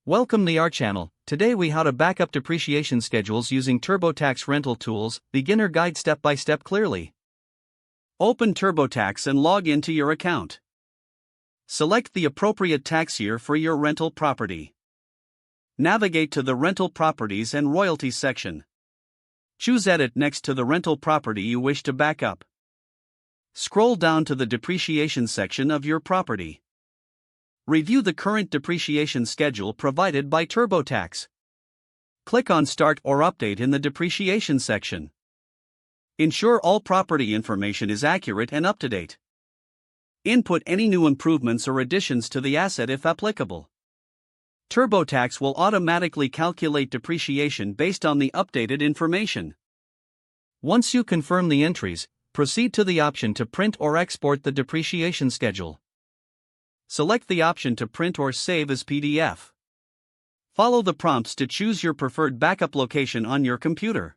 Welcome to our channel. Today we how to back up depreciation schedules using TurboTax rental tools, beginner guide step by step clearly. Open TurboTax and log into your account. Select the appropriate tax year for your rental property. Navigate to the Rental Properties and Royalties section. Choose Edit next to the rental property you wish to back up. Scroll down to the Depreciation section of your property. Review the current depreciation schedule provided by TurboTax. Click on Start or Update in the Depreciation section. Ensure all property information is accurate and up to date. Input any new improvements or additions to the asset if applicable. TurboTax will automatically calculate depreciation based on the updated information. Once you confirm the entries, proceed to the option to print or export the depreciation schedule. Select the option to print or save as PDF. Follow the prompts to choose your preferred backup location on your computer.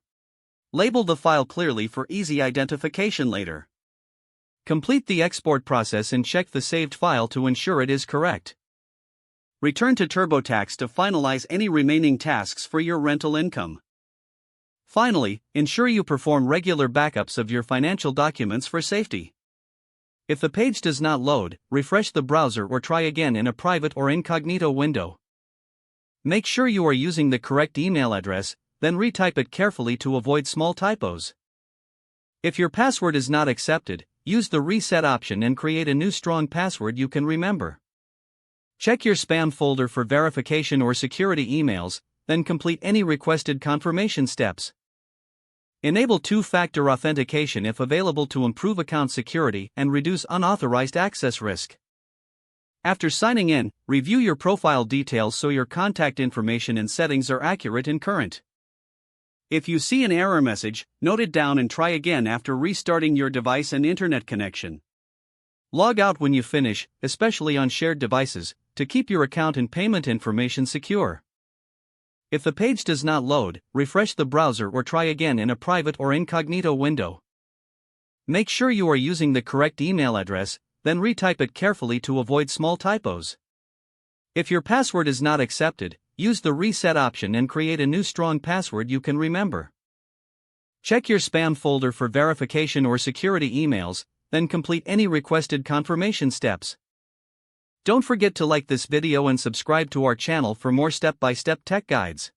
Label the file clearly for easy identification later. Complete the export process and check the saved file to ensure it is correct. Return to TurboTax to finalize any remaining tasks for your rental income. Finally, ensure you perform regular backups of your financial documents for safety. If the page does not load, refresh the browser or try again in a private or incognito window. Make sure you are using the correct email address, then retype it carefully to avoid small typos. If your password is not accepted, use the reset option and create a new strong password you can remember. Check your spam folder for verification or security emails, then complete any requested confirmation steps. Enable two-factor authentication if available to improve account security and reduce unauthorized access risk. After signing in, review your profile details so your contact information and settings are accurate and current. If you see an error message, note it down and try again after restarting your device and internet connection. Log out when you finish, especially on shared devices, to keep your account and payment information secure. If the page does not load, refresh the browser or try again in a private or incognito window. Make sure you are using the correct email address, then retype it carefully to avoid small typos. If your password is not accepted, use the reset option and create a new strong password you can remember. Check your spam folder for verification or security emails, then complete any requested confirmation steps. Don't forget to like this video and subscribe to our channel for more step-by-step tech guides.